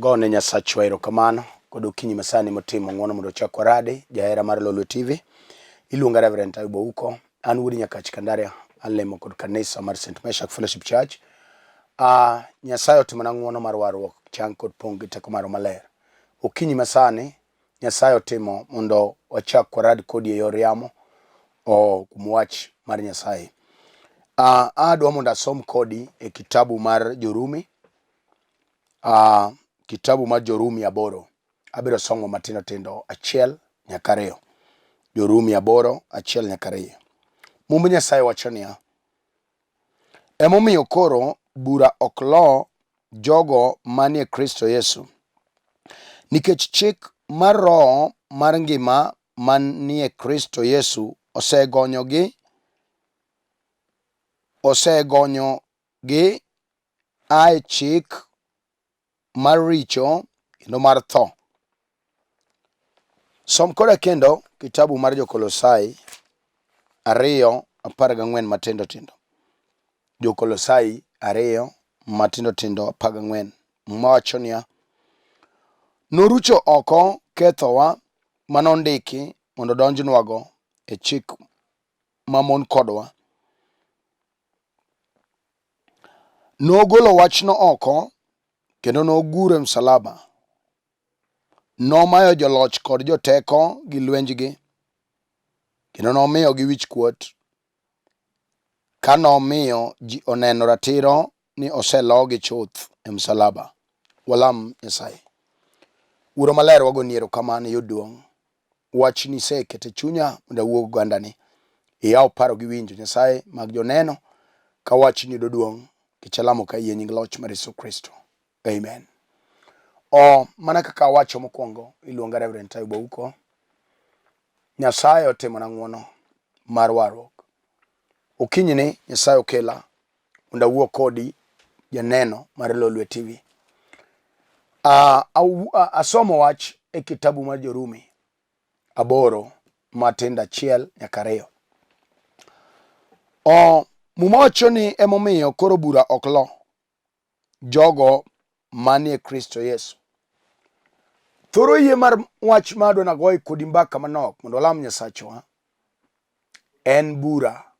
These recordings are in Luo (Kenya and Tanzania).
Agone Nyasachwa erokamano kod okinyi masani motimo ng'wono mondo ochak rade jahera mar Lolwe TV. Iluonga Reverend Ayubo Ouko. An wuod Nyakach Kandaria, alemo kod kanisa mar St. Meshach Fellowship Church. Nyasaye otimona ng'wono mar warruok, chang kod pong' gi teko mar maler. Okinyi masani Nyasaye otimo mondo wachak warad kodi e yor yamo kuom wach mar Nyasaye. Adwa mondo asom kodi e kitabu mar Jorumi. Kitabu mar Jorumi 8. Abiro somo matindo tindo 1 nyaka 2. Jorumi 8 1 nyaka 2. Mumb Nyasaye wacho niya: emomiyo koro bura ok lo jogo manie Kristo Yesu, nikech chik mar Roho mar ngima manie Kristo Yesu osegonyogi ae chik mar richo kendo mar tho. Som koda kendo kitabu mar Jo-Kolosai 2:14 matindo tindo. Jo-Kolosai 2 matindo tindo 14 mawacho niya: norucho oko kethowa manondiki mondo donjnwago e chik mamon kodwa. Nogolo wachno oko kendo nogure msalaba. Nomayo joloch kod joteko gi lwenjgi, kendo nomiyogi wich kuot, ka nomiyo ji oneno ratiro ni oselogi chuth e msalaba. Walam Nyasaye. Wuoro maler, wagoni erokamano e duong'. Wachni isekete chunya mondo awuo ogandani. Iyaw paro gi winjo Nyasaye mag joneno ka wachni yudo duong'. Kichalamo ka yie nying loch mar Yesu Kristo. Amen. Mana kaka wacho mokwongo, iluonga Reverend Ayubo Ouko. Nyasaye otimona ng'wono mar warruok. Okinyini Nyasaye okela mondo awuo kodi janeno mar Lolwe TV. Asomo wach e kitabu mar Jorumi 8 matindo 1 nyaka 2. Muma wacho ni emomiyo koro bura ok lo jogo manie Kristo Yesu. Thoro yie mar wach ma adwa nagoyo kodi mbaka manok mondo walam Nyasachwa en bura.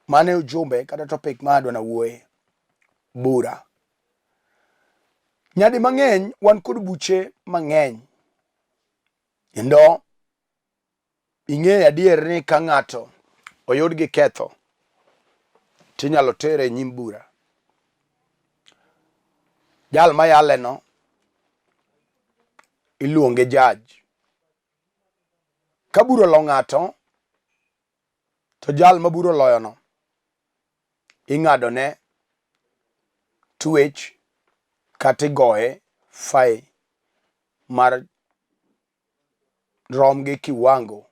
Mane ujumbe kata topic ma adwa nawuoye. Bura. Nyadi mang'eny wan kod buche mang'eny. Kendo ing'eyo adier ni ka ng'ato oyud gi ketho tinyalo tere e nyim bura. Jal mayaleno iluonge judge. Ka bura olo ng'ato, to jal ma bura oloyono ing'adone twech kata igoye fain mar rom gi kiwango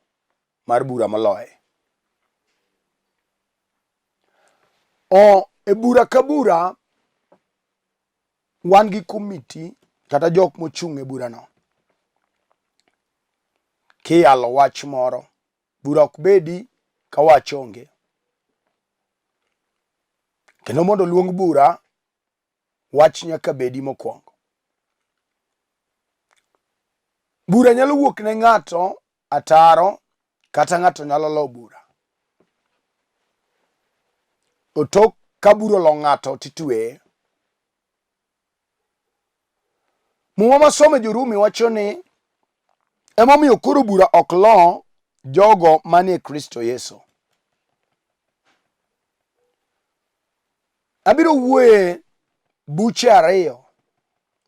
mar bura moloye. E bura ka bura wan gi komiti kata jok mochung' e burano. Kiyalo wach moro, bura ok bedi ka wach onge. Kendo mondo luong bura, wach nyaka bedi mokwongo. Bura nyalo wuok ne ng'ato ataro, kata ng'ato nyalo lo bura. Otok ka bura olo ng'ato titweye. Muma masomo e Jorumi wacho ni emomiyo koro bura ok lo jogo manie Kristo Yesu. Abiro wuoye buche 2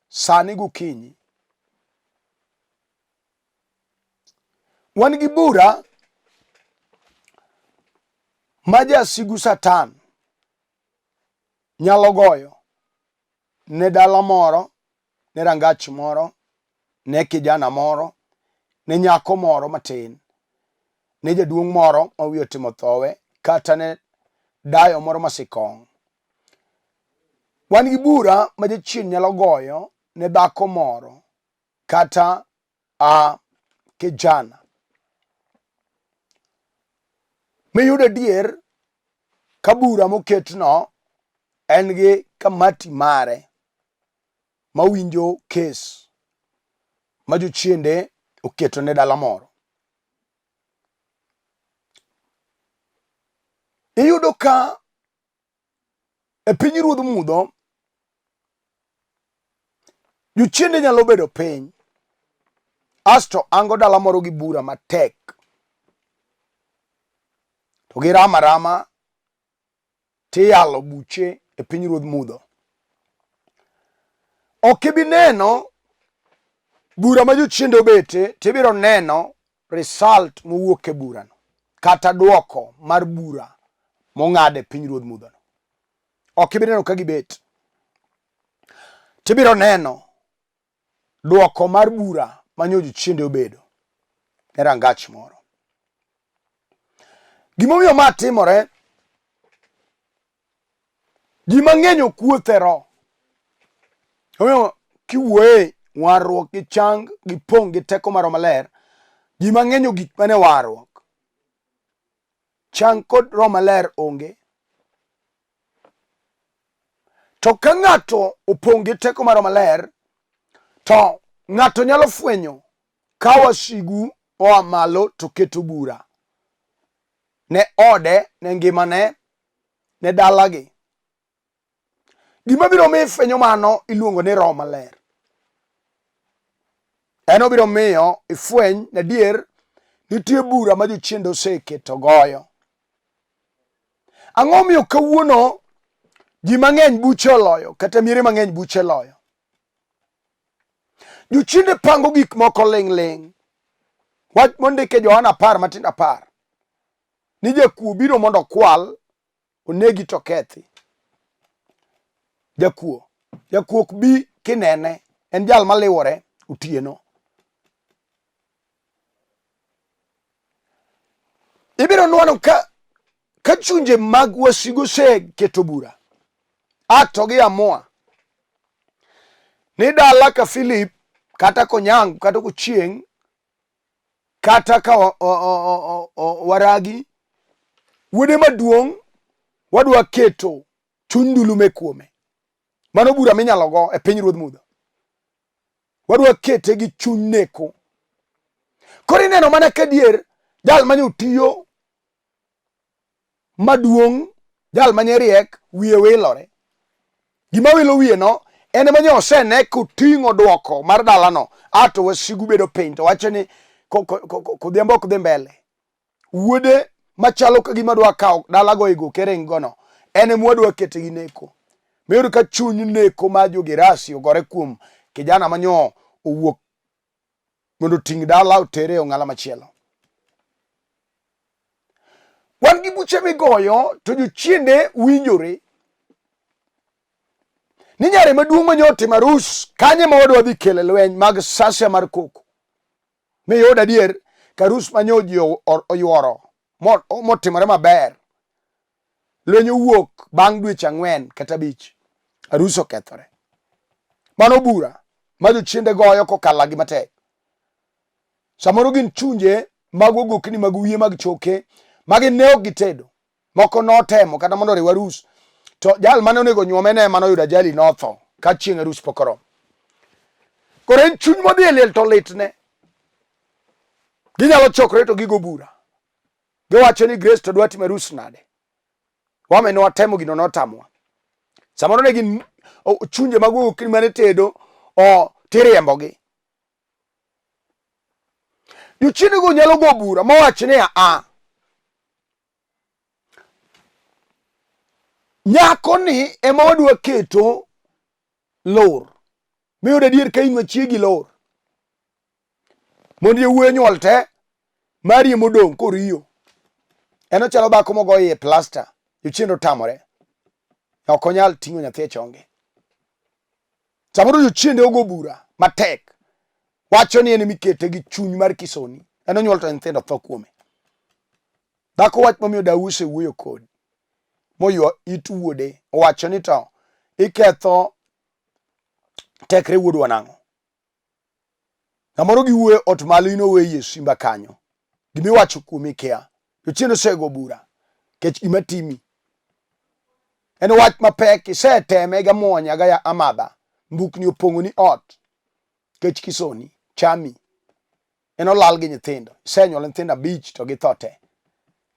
sani gokinyi. Wan gi bura ma jasigu Satan nyalo goyo ne dala moro, ne rangach moro, ne kijana moro, ne nyako moro matin, ne jaduong' moro ma wiye otimo thowe, kata ne dayo moro masikong'. Wan gi bura ma jachien nyalo goyo ne dhako moro, kata kijana. Miyudo adier ka bura moketno en gi kamati mare. mawinjo kes ma jochiende oketo ne dala moro. Iyudo ka e pinyruodh mudho jochiende nyalo bedo piny asto ango dala moro gi bura matek, to girama rama tiyalo buche e pinyruodh mudho. Ok ibi neno bura ma jochiende obete, tibiro neno result mowuok e burano kata duoko mar bura mong'ad e pinyruodh mudhono. Ok ibi neno ka gibet. Tibiro neno duoko mar bura manyo jochiende obedo e rangach moro. Gimomiyo ma timore, ji mang'eny okuothero. Omiyo kiwuoye warruok gi chang gi pong' gi teko mar Roho Maler, ji mang'eny ogik mane warruok. Chang kod Roho Maler onge. To ka ng'ato opong' gi teko mar Roho Maler, to ng'ato nyalo fwenyo ka wasigu oa malo to keto bura ne ode, ne ngimane, ne dalagi. Gima biro miyo ifwenyo mano iluongo ni Roho Maler. En obiro miyo ifweny adier nitie bura ma jochiende oseketo goyo. Ang'o miyo kawuono ji mang'eny buche oloyo, kata miere mang'eny buche oloyo? Jochiende pango gik moko ling'. Wach mondike Johana 10:10 ni jakuo biro mondo okwal, onegi to kethi. Jakuo ok bi kinene, en jal maliwore otieno. Ibiro nuano ka chunje mag wasigu oseketo bura, to giamua ni dala ka Philip kata Konyango kata Kochieng' kata ka Waragi, wuode maduong' wadwa keto chuny ndulume kuome. Mano bura minyalo go e pinyruodh mudho. Wadwa kete gi chuny neko. Koro ineno mana kadier jal mane otiyo maduong', jal mane riek, wiye wilore. Gima wilo wiye no en mane osene koting'o duoko mar dalano, ato wasigu bedo piny, to wacho ni kodhiambo ok dhi mbele. Wuode machalo ka gima dwa kawo dalago e goke ring gono, en mwadwa kete gi neko. Miyudo ka chuny neko ma jogerasi ogore kuom kijana manyo owuok mondo ting' dala otere ong'ala machielo. Wan gi buche migoyo to jochiende winjore. Ni nyare maduong' manyo otimo arus, kanye ma wadwa dhi kele lweny mag sasya mar koko. Miyud adier ka arus manyo ji oyuoro motimore maber, lweny owuok bang' dweche 4 kata 5, arus okethore. Mano bura ma jochiende goyo kokalo gi matek. Samoro gin chunje mag ogokni mag wiye mag choke magin ne ok gitedo, moko notemo kata mondo oriw arus, to jal mane onego nyuome ne mano yudo ajali notho ka chieng' arus pok oromo. Koro en chuny modhi e liel to litne. Ginyalo chokre to gigo bura, giwacho ni Grace to dwa timo arus nade. Wame ne watemo gino notamwa. Samoro ne gin chunje mag ogokni mane tedo tiriembogi. Jochiende go nyalo go bura mawach ni nyako ni ema wadwa keto lor. Miyudo adier ka in machiegi lor, mondo yawuoyi nyuol te, mari modong' koriyo. En ochalo dhako mogo iye plasta, jochiende otamore. Ok onyal ting'o nyathi e chonge. Samoro jochiende ogo bura matek, wacho ni en mikete gi chuny mar kisoni. En onyuol to nyithindo tho kuome. Dhako wach momiyo Daudi wuoyo kodi, moywa it wuode, owacho ni to iketho tekre wuodwa nang'o. Samoro giwuoyo ot malo inoweye simba kanyo, gimiwacho kuomi kia. Jochiende osego bura kech gima timi en wach mapek, iseteme ga muonya ga amadha mbukni opong'o ni ot, kech kisoni chami en olal gi nyithindo, isenyuolo nyithindo 5 to githo te,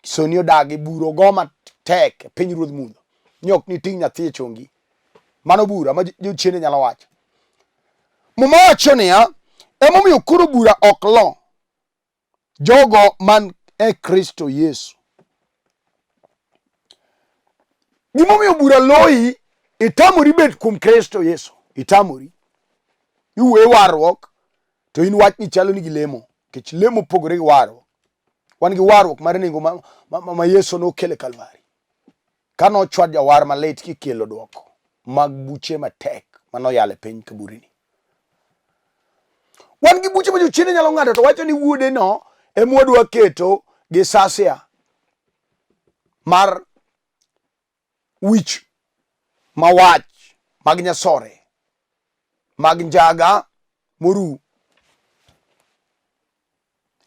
kisoni odagi, buro goma tek piny ruodh mudho, nyok ni ting' nyathi e chongi, mano bura ma jochiende nyalo wacho. Muma wacho niya, emomiyo koro bura ok lo jogo man e Kristo Yesu. Gimomiyo bura loyi, itamori bet kuom Kristo Yesu, itamori. Iwe warruok, to in wach ni chalo ni gi lemo, kech lemo pogore gi warruok. Wan gi warruok mar nengo ma Yesu nokele Kalvari. Kano ochwad jawar malit kikelo duoko mag buche matek manoyale piny kaburini. Wan gi buche ma jochiende nyalo ng'ado, to wacho ni wuode no emwadwa keto gi sasia mar wich mawach mag nyasore, mag njaga moru.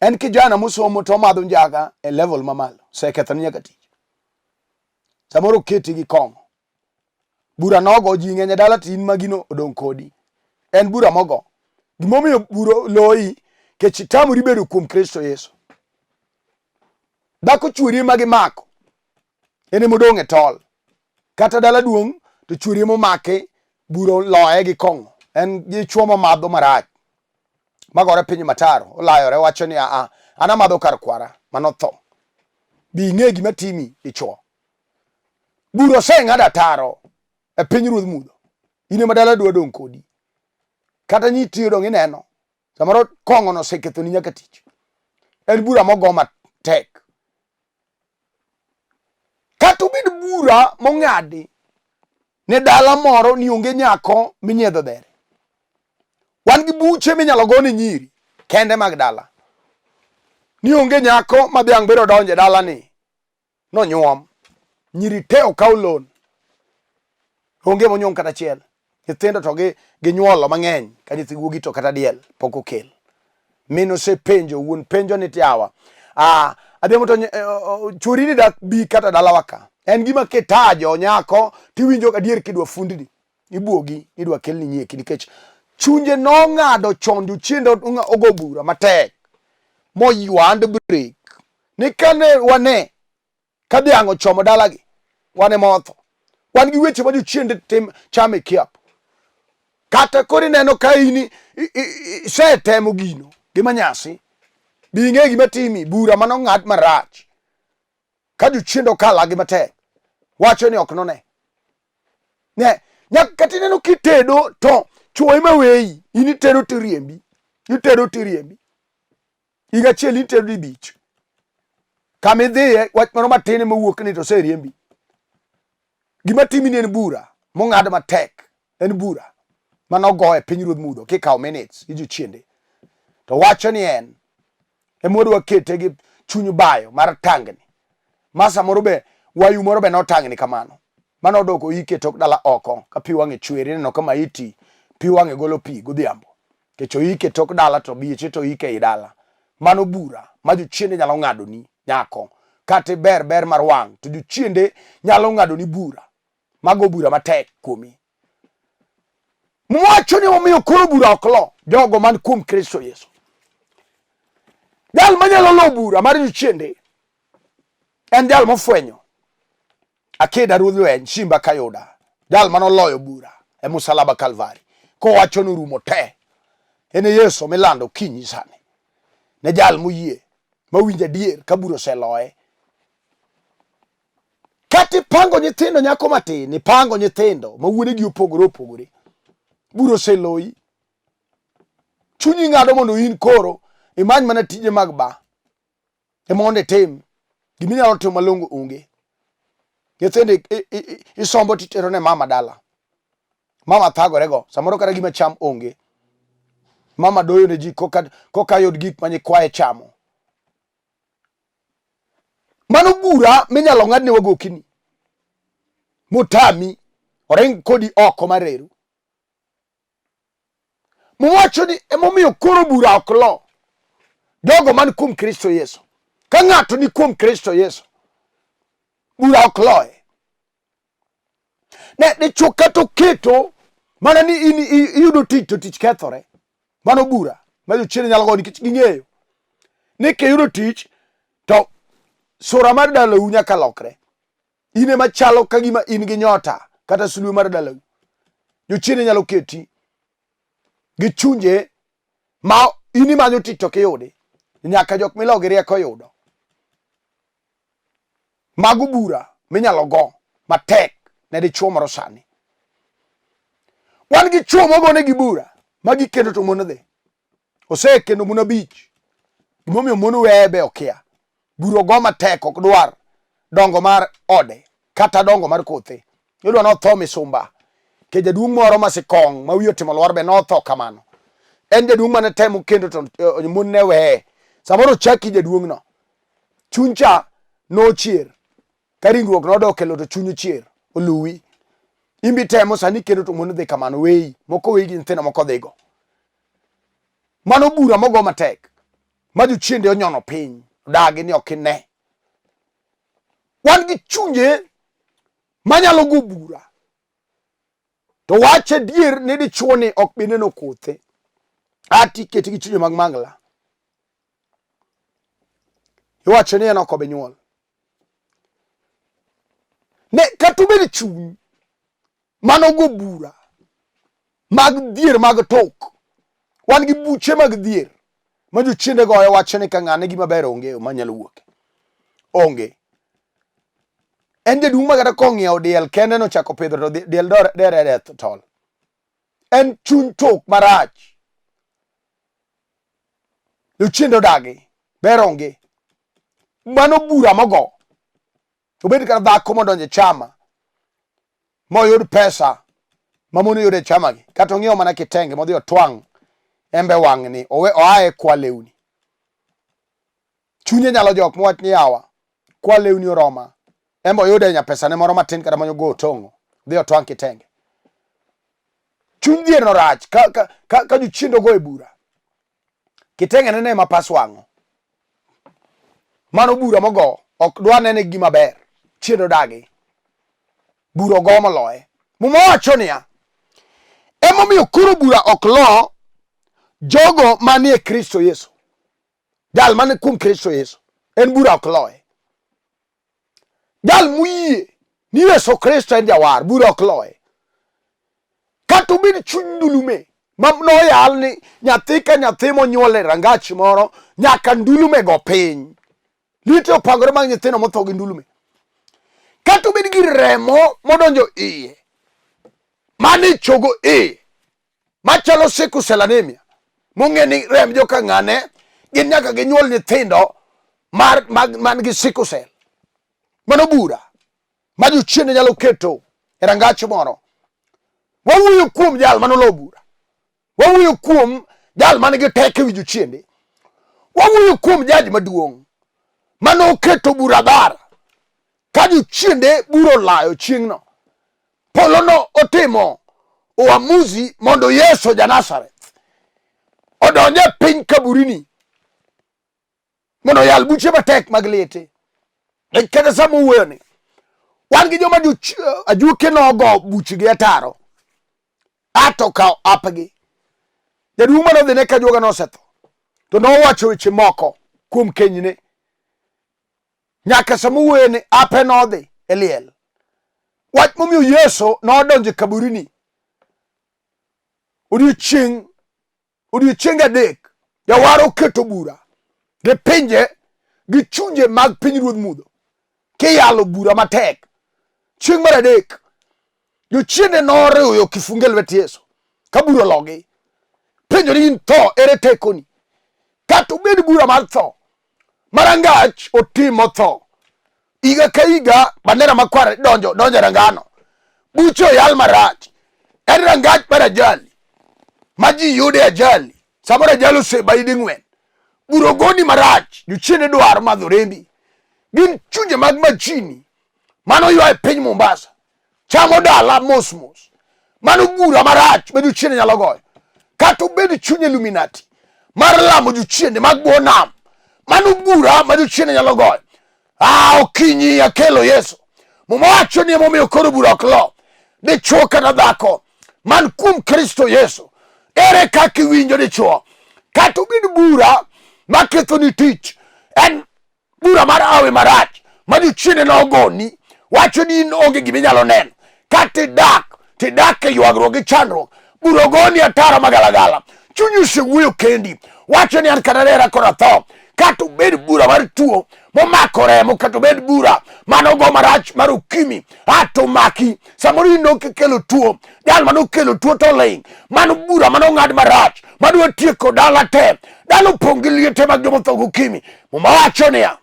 En kijana mosomo to madho njaga e level mamalo, sekethani nyaka tich. Samoro keti gi kong'o. Bura nogo ji ng'eny dala tin magino odong' kodi. En bura mogo. Gimomiyo bura loyi, kech itamori bedo kuom Kristo Yesu. Dhako chuori magi mako, ene modong' e tol. Kata dala duong' to chuori momake, bura loye gi kong'o. En gi chuo mamadho marach, magore piny mataro, olayore wacho ni ana madho kar kwara manotho. Bi ing'e gima timi ichuo. Bura oseng'ado ataro e piny ruodh mudho. Ine madala dwa dong' kodi. Kata nyiti dong' ineno. Samoro kong'o no osekethoni nyaka tich. En bura mogo matek. Kata obed bura mong'adi ne dala moro ni onge nyako minyiedho dhere. Wan gi buche minyalo gone nyiri kende mag dala. Ni onge nyako ma dhiang' biro donje dala ni nonyuom. Nyiri te okaw lon. Onge monyuom kata achiel. Nyithindo to ginyuolo mang'eny, ka nyithi guogi to kata diel pok okel. Min osepenjo, wuon penjo ni tiawa. Adhiamo to chuori ni dak bi kata dalawa ka. En gima kitajo nyako tiwinjo adier kidwa fundni. Ibuogi, idwa kelni nyieki nikech chunje nong'ado chon jochiende ogo bura matek. Moywand break. Ni kane wane ka dhiang' ochomo dalagi, wane motho. Wan gi weche ma jochiende tim chame kiap. Kata kori neno ka ini setemo gino gima nyasi, bi ing'e gima timi, bura manong'ad marach. Ka jochiende okala gi matek, wacho ni ok none. Nyaka tineno kitedo to chuo ema weyi, ini tedo tiriembi. Itedo tiriembi. Higa achiel itedo dibich. Kama idhiye, wach moro matin mawuok ni to seriembi. Gima timi ni en bura mong'ad matek. En bura manogo e piny ruodh mudho kikawo minutes gi jochiende. To wacho ni en emwadwa kete gi chuny bayo mar tangni. Masa moro be wayu moro be notangni kamano. Mano doko ike tok dala oko ka pi wang'e chwere, neno kama iti pi wang'e golo pi godhiambo. Kecho ike tok dala to bieche to ike i dala. Mano bura ma jochiende nyalo ng'ado ni nyako. Kata ber mar wang' to jochiende nyalo ng'ado ni bura. Mago bura matek kuomi. Mwacho ni omiyo koro bura ok lo jogo man kuom Kristo Yesu. Jal manyalo lo bura mar jochiende en jal mofwenyo akeda ruodh lweny Shimba Kayuda. Jal manoloyo bura e msalaba Kalvari. Kowacho ni rumo te. Ene Yesu milando kinyi sani. Ne jal moyie mawinjo adier ka bura oseloye. Kati pango nyithindo nyako matin, ipango nyithindo ma wuonegi opogore opogore. Bura oseloyi. Chunyi ng'ado mondo in koro imany mana tije mag ba. Mondo itim giminyalo timo malongo onge. Nyithindo isombo titero ne mama dala. Mama thagore go, samoro kata gima cham onge. Mama doyo ne ji koka yod gik manyikwaye chamo. Mano bura minyalo ng'adne wagokini. Mutami oring kodi oko mareru. Mwacho ni emomiyo koro bura ok lo jogo man kuom Kristo Yesu. Ka ng'ato ni kuom Kristo Yesu, bura ok loye. Ne dichuo kata oketo Mana ni iyudo tich to tich kethore. Mano bura ma jochiende nyalo go nikech ging'eyo ni kiyudo tich to sura mar dalau nyaka lokre. In ema chalo ka gima in gi nyota kata sulwe mar dalau. Jochiende nyalo keti gi chunje ma in imanyo tich to kiyudi. Nyaka jok milogi rieko yudo. Mago bura minyalo go matek ne dichuo moro sani. Wan gi chuo mogone gi bura ma gikendo to mon dhi. Osekendo mon 5. Gimomiyo mon webe okia. Buro go matek ok dwar dongo mar ode kata dongo mar kothe. Yudo no tho misumba. Ke jaduong' moro masikong ma wiyo timo lwar be no tho kamano. En jaduong' mane temo kendo to mon ne we. Samoro chaki jaduong' no. Chuncha no chier. Ka ringruok nodok e lo to chunyu chier. Oluwi. Imbi temo sani kendo to mon dhi kamano wei. Moko wei gi nyithindo moko dhigo. Mano bura mogo matek. Ma jochiende onyono piny. Dagi ni ok ine. Wan gi chunje manyalo go bura. To wache dier ni dichuo ni ok bineno kothe. Ati keti gi chunje mag mangla. Iwacho ni en ok obi nyuol. Ne katubedi chuny mano go bura mag dhier mag tok. Wan gi buche mag dhier ma jochiende goyo wacho ni ka ng'ane gima ber onge manyalo wuok. Onge. En jaduong' magata kong'iewo diel kende no chako pidho to diel dere tol. En chuny tok marach. Jochiende odagi ber onge. Mano bura mogo. Obed kar dhako modonje chama moyud pesa mamone yude chama gi kata ong'iewo mana kitenge modhi otwang' embe wang'ni oae kwa lewni. Chunye nyalo jok mwach ni yawa kwa lewni oroma embe oyude nya pesa ne moro matin kata manyo go tongo dhi otwang' kitenge. Chuny dhier no rach ka jochiende go e bura. Kitenge nene ma pas wang'o. Mano bura mogo ok dwa nene gima ber. Chiendo dagi. Buro go moloe. Muma wacho niya. Emomiyo koro bura ok lo jogo manie Kristo Yesu. Jal mane kuom Kristo Yesu. En bura ok loe. Jal muyie ni Yesu Kristo en jawar. Bura ok loe. Kata obed chuny ndulume. Noyal ni nyathi ka nyathi monyuole rangach moro nyaka ndulume go piny. Lite opangore mag nyithindo motho gi ndulume. Kata obed gi remo modonjo iye. Mane chogo iye. Machalo sickle cell anemia. Mong'e ni rem joka ng'ane gin nyaka ginyuol nyithindo man gi sickle cell. Mano bura. Ma jochiende nyalo keto e rangach moro. Wawuoyo kuom jal manoloo bura. Wawuoyo kuom jal man gi teko wi jochiende. Wawuoyo kuom jaji maduong' mano keto bura dhara. Ka jochiende buro layo chieng'no. Polono otimo uamuzi mondo Yesu ja Nazareth odonje piny kaburini mondo yal buche matek mag liete. Kata sama wuoyo ni wan gi joma ajuoke nogo buchgi ataro ato ka apgi. Jaduong' manodhi ne ka juoga nosetho to nowacho weche moko kuom kenyne. Nyaka sama wuoyo ni ape nodhi e liel. Wach momiyo Yesu nodonjo kaburini. Odiochieng' 3 jawar oketo bura gi pinje gi chunje mag pinyruodh mudho kiyalo bura matek. Chieng' mar 3 jochiende noriwo kifunge lwet Yesu ka bura logi. Penjo ni in tho ere tekoni. Kata obed bura mar tho marangach otimo tho. Iga ka iga bandera makwar donjo rangano. Bucho yal marach. En rangach mar ajali. Maji yude ajali. Samoro ajali osebaidi 4. Buro goni marach. Jochiende dwaro madho rembi. Gin chunje mag machini. Mano ywa e piny Mombasa. Chamo dala mos. Mano bura marach ma jochiende nyalo goyo. Kata obed chunye Illuminati. Mar lamo jochiende mag buo nam. Mano bura ma jochiende nyalo goyo. Okinyi akelo Yesu. Mumawacho ni emomiyo koro bura ok lo. Dichuo kata dhako man kuom Kristo Yesu. Ere kaka iwinjo dichuo? Kata obed bura maketho ni tich, en bura mar awe marach ma dichiene na ogoni, wacho ni in onge gima inyalo neno, kata tidak e ywagruok gi chandruok, bura ogoni atara magalagala, chunyi osewuoyo kendi, wacho ni an kata rera kod atho, kata obed bura mar tuo momako remo, kata obed bura manogo marach mar ukimi, ato maki, samoro in nokelo tuo, jal manokelo tuo to ling, mano bura manong'ad marach, madwa tieko dala te, dala opong' gi liete mag jomotho gi ukimi. Muma wacho niya,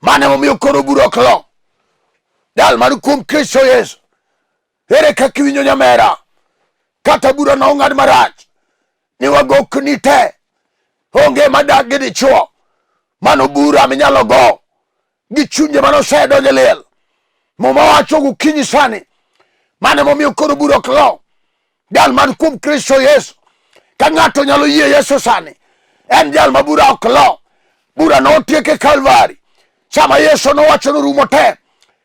mane momiyo koro bura ok lo, jal man kuom Kristo Yesu. Ere kaka iwinjo nyamera? Kata bura nong'ad marach ni wagokni te, onge madak gi dichuo, mano bura minyalo go gi chunje manosedonjo e liel. Muma wacho gokinyi sani, mane momiyo koro bura ok lo, jal man kuom Kristo Yesu. Ka ng'ato nyalo yie Yesu sani, en jal ma bura ok lo. Bura notieke Kalvari, sama Yesu nowacho norumo te,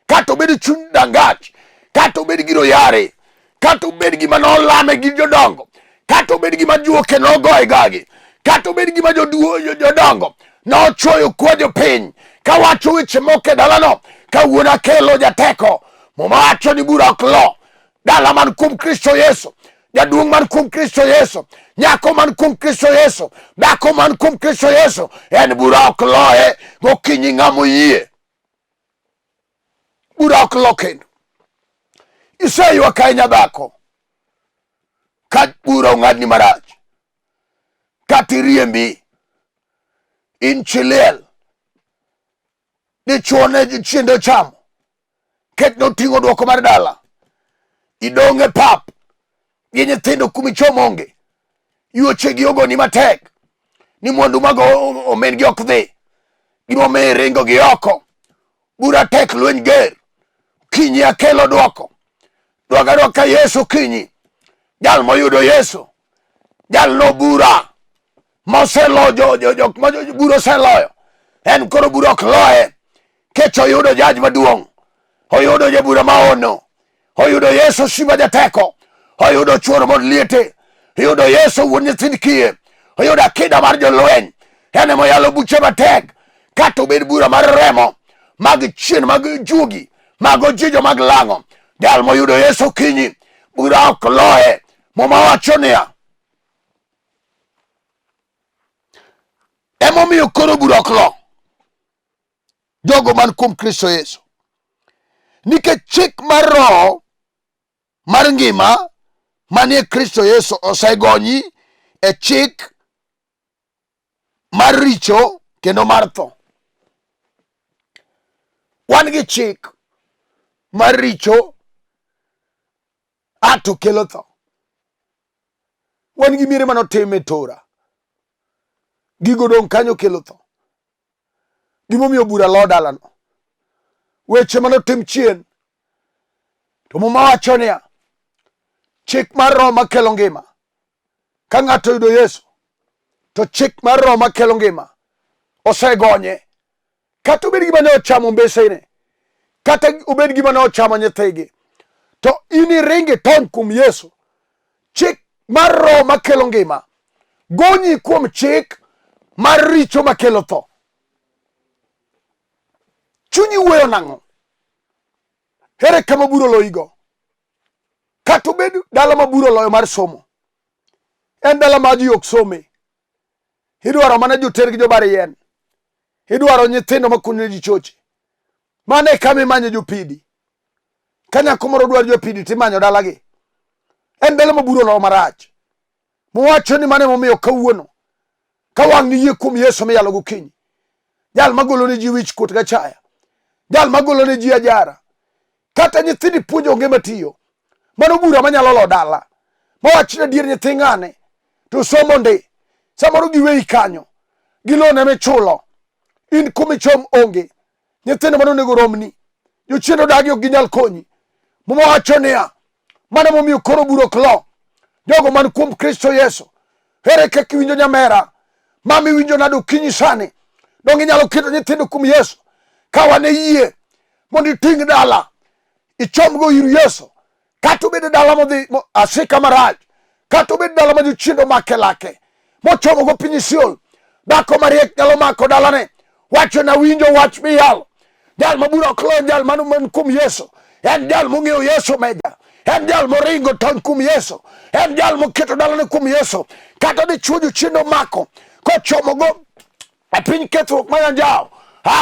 kata obed chuny dangach, kata obed giro yare, kata obed gima nolame gi jodongo, kata obed gima juoke nogoye gagi, kata obed gima jodongo nochuoyo kuojo piny kawacho weche moko e dalano, kawuono akelo jateko. Muma wacho ni bura ok lo. Dala man kuom Kristo Yesu, jaduong' man kuom Kristo Yesu, nyako man kuom Kristo Yesu, dhako man kuom Kristo Yesu, en bura ok loe gokinyi ng'amo yie. Bura ok lo kendo. Iseywak ahinya dhako, ka bura ong'adni marach, kata iriembi, in chiliel, dichuo ne chiende ochamo, ket noting'o duoko mar dala, idong' e pap gi nyithindo kumichomo onge, yuochegi ogoni matek, ni mwandu mag omen gi ok dhi, gimomiyo ringo gi oko, bura tek, lweny ger, kinyi akelo duoko, dwaga ka Yesu kinyi, jal moyudo Yesu, jal no bura moselo bura oseloyo, en koro bura ok loye, kech oyudo jaj maduong', oyudo jabura maono, oyudo Yesu Simba Jateko, oyudo chuor mod liete, oyudo Yesu wuon nyithind kiye, oyudo akida mar jolweny, en emo yalo buche matek, kata obed bura mar remo, mag chien, mag jugi, mag ojijo, mag lang'o, jal moyudo Yesu kinyi, bura ok loye. Muma wacho niya, emomiyo koro bura ok lo jogo man kuom Kristo Yesu, nikech chik mar Roho mar ngima manie Kristo Yesu osegonyi e chik mar richo kendo mar tho. Wan gi chik mar richo ato kelo tho. Wan gi miere manotim e tora, gigo dong' kanyo kelo tho. Gimomiyo bura lo dalano, weche manotim chien. To Muma wacho niya, chik mar Roho makelo ngima, ka ng'ato oyudo Yesu, to chik mar Roho makelo ngima osegonye. Kata obed gima ne ochamo mbesene, kata obed gima ne ochamo nyithigi, to in iringi ton kuom Yesu, chik mar Roho makelo ngima gonyi kuom chik mar richo makelo tho. Chunyi wuoyo nang'o? Ere kama bura oloyigo? Kata obed dala ma bura oloyo mar somo, en dala ma ji ok some, idwaro mana joter gi jobar yien, idwaro nyithindo makunyo ji choche, mane kama imanyo jopidi. Ka nyako moro dwaro jopidi timanyo dalagi, en dala ma bura oloyo marach. Muwacho ni mane momiyo kawuono, ka wang' ni yie kuom Yesu miyalo gokinyi, jal magolo ne ji wich kuot gachaya, jal magolo ne ji ajara, kata nyithindi puonjo onge matiyo, mano bura manyalo lo dala. Mawachne dier nyithi ng'ane to somo ndi, samoro giwei kanyo, gilone michulo, in kumichom onge, nyithindo manonego romni, jochiendo dagi ok ginyal konyi. Muma wacho niya, mane momiyo koro bura ok lo jogo man kuom Kristo Yesu. Ere kaka iwinjo nyamera? Mami winjo nado kinyi sani, dong inyalo keto nyithindo kuom Yesu, ka wane yie mondo iting' dala, ichomgo ir Yesu, kata obed dala modhi asika marach, kata obed dala ma jochiende omake lake mochomo go piny Siol, dhako mariek nyalo mako dalane, wacho na winjo wach miyalo. Jal mabura ok lo, jal man kuom Yesu, en jal mong'eyo Yesu meja, en jal moringo tony kuom Yesu, en jal moketo dalane kuom Yesu. Kata dichuo jochiende omako kochomo go e piny kethruok mayanjao,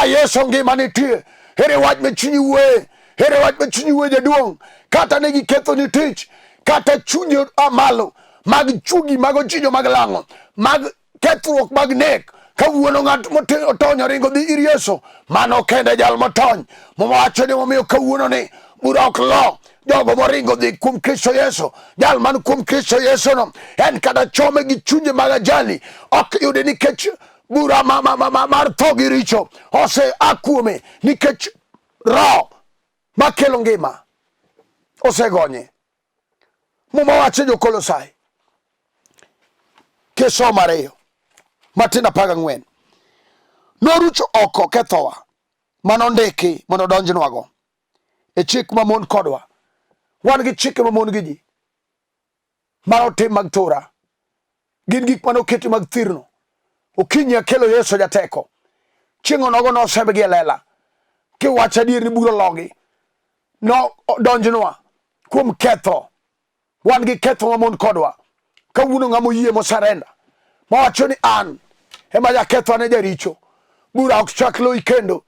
Yesu ngima nitie. Ere wach ma chunyi wuoye, ere wach ma chunyi wuoye jaduong'. Kata ne giketho ni tich, kata chunyi amalo mag chugi, mag ochinjo, mag lang'o, mag kethruok, mag nek, kawuono ng'at motony oringo dhi ir Yesu, mano kende jal motony mowacho ni momiyo kawuono ni bura ok lo jogo moringo dhi kuom Kristo Yesu. Jal man kuom Kristo Yesu no, en kata chome gi chunje mag ajali ok yude nikech bura mar tho gi richo ose akuome, nikech roho makelo ngima osegonye. Muma wacho jo-Kolosai kisomo 2 Matin 14, norucho oko kethowa manondiki mondo donjnwago e chik mamon kodwa. Wan gi chike mamon gi ji manotim mag tora, gin gik manoketi mag thirno. Okinyi akelo Yesu jateko, chieng' onogo nosembgi e lela, kiwacho adier ni buro logi, no donjnwa kuom ketho. Wan gi ketho mamon kodwa. Kawuono ng'amo yie mosarenda mawacho ni an ema jaketho, ane jaricho, bura ok chak loi kendo.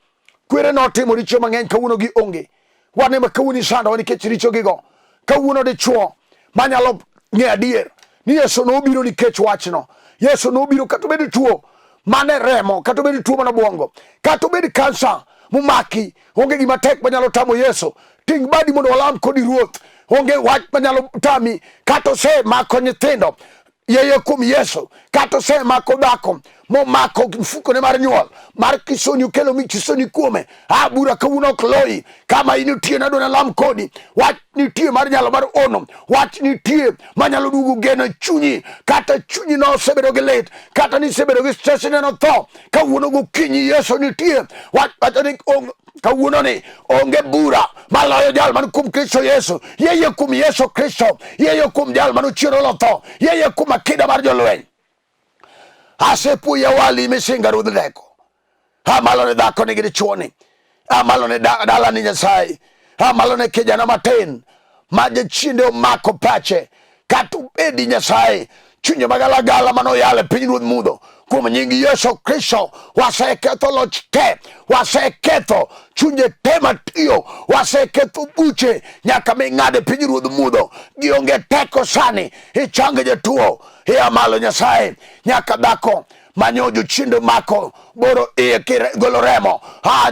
Kwere notimo richo mang'eny, kawuono gi onge. Wan ema kawuono isando nikech richo gigo. Kawuono dichuo manyalo ng'e adier ni Yesu nobiro nikech wachno. Yesu nobiro kata obed tuo mane remo, kata obed tuo mana buongo, kata obed kansa momaki, onge gima tek manyalo tamo Yesu. Ting' badi mondo walam kodi Ruoth, onge wach manyalo tami. Kata osemako nyithindo, yeye kuom Yesu, kata osemako dhako momako mfukone mar nyuol mar kisoni, okelo mi kisoni kuome, bura kawuono ok loi. Kama initie nadwa nalam kodi, wach nitie mar nyalo mar ono, wach nitie manyalo duogo geno chunyi. Kata chunyi no osebedo gi lit, kata nisebedo gi stress, neno tho, kawuono gokinyi Yesu nitie. Kawuono ni onge bura maloyo jal man kuom Kristo Yesu. Yeye kuom Yesu Kristo, yeye kuom jal man ochiero lo tho, yeye kuom akida mar jolweny. Asepuoya wali misinga Ruoth Deko, amalo ne dhako ni gi dichuo ni, amalo ne dala ni Nyasaye, amalo ne kijana matin ma jachiende omako pache. Kata obedi Nyasaye, chunye magalagala manoyale piny ruoth mudho, kuom nying Yesu Kristo waseketho loch te, waseketho chunje te matiyo, waseketho buche nyaka ming'ade piny ruoth mudho. Gionge teko sani ichange jatuo, amalo Nyasaye, nyaka dhako manyo jochiende mako boro iye golo remo.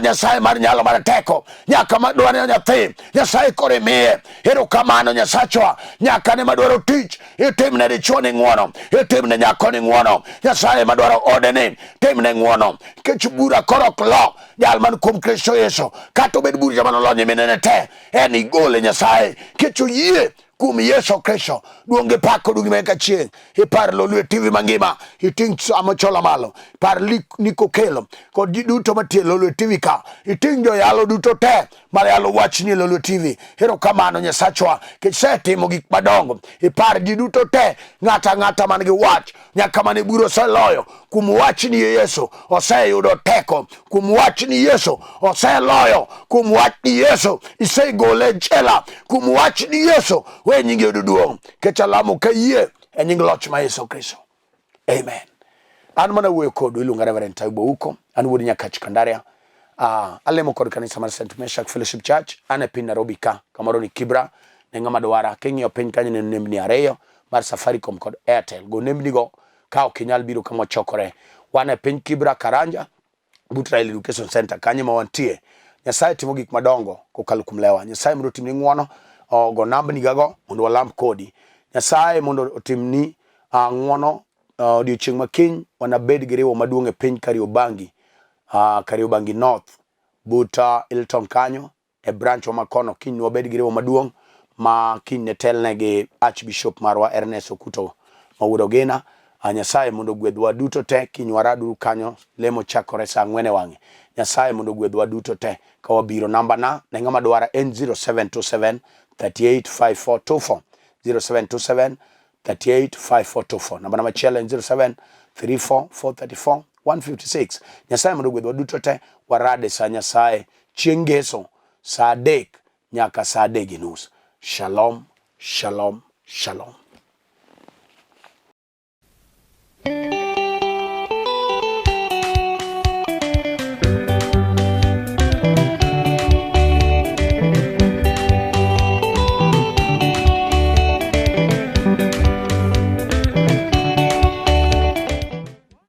Nyasaye mar nyalo mar teko, nyaka madwaro nyathi, Nyasaye kore miye. Erokamano Nyasachwa, nyaka ne madwaro tich, itimne dichuo ni ng'wono, itimne nyako ni ng'wono. Nyasaye madwaro ode ni, timne ng'wono. Kech bura koro ok lo jal man kuom Kristo Yesu, kata obed bura jamano lonye minene te, en igole Nyasaye. Kech oyie kuom Yesu Kristo. Duonge pako dugi meka chieng'. Ipar Lolwe TV mangima, iting' samo chola malo, par niko kelo kod ji duto matie Lolwe TV ka, iting' joyalo duto te mar yalo wach ni Lolwe TV. Erokamano Nyasachwa, kech setimo gik madongo. Ipar ji duto te, ng'ata man gi wach, nyaka mane bura oseloyo kuom wach ni Yesu oseyudo teko, kuom wach ni Yesu oseloyo, kuom wach ni Yesu isegole jela, kuom wach ni Yesu we nyingi oduduong'. Kech alamo ka yie e nying loch ma Yesu Kristo. Amen. An mana wuoyo kodu iluonga Reverend Taibo Uko, an wuod Nyakach Kandaria. Alemo kod kanisa mar St. Meshach Fellowship Church, an e piny Nairobi ka, kamoro ni Kibra, ne ng'ama dwara. King'iyo piny kanyo ne nembni 2 mar Safaricom kod Airtel. Go nembni go ka ok inyal biro kama chokore. Wan e piny Kibra Karanja, but Rail Education Center, kanyo ma wantie. Nyasaye timo gik madongo kokalo kuom lewa. Nyasaye mondo otimni ng'wono, go nambni gago mondo walam kodi. Nyasaye mondo otimni ng'wono odiochieng' makiny wanabed gi riwo maduong' e piny Kariobangi, Kariobangi North, but Hilton kanyo e branch wa makono. Kiny wabed gi riwo maduong' ma kiny ne telne gi Archbishop marwa Ernest Okuto Mawuodo Gina. Nyasaye mondo gwedhwa duto te, kiny waraduru kanyo, lemo chakore saa 4 wang'e. Nyasaye mondo gwedhwa duto te, ka wabiro. Namba na ne ng'ama dwara en 0727 385424 0727 385424. Namba machielo en 0734 Nyasaye mondo gwedhwa duto te. Warade sa Nyasaye chieng' ngeso sa 3 nyaka sa 3:30. Shalom, shalom, shalom.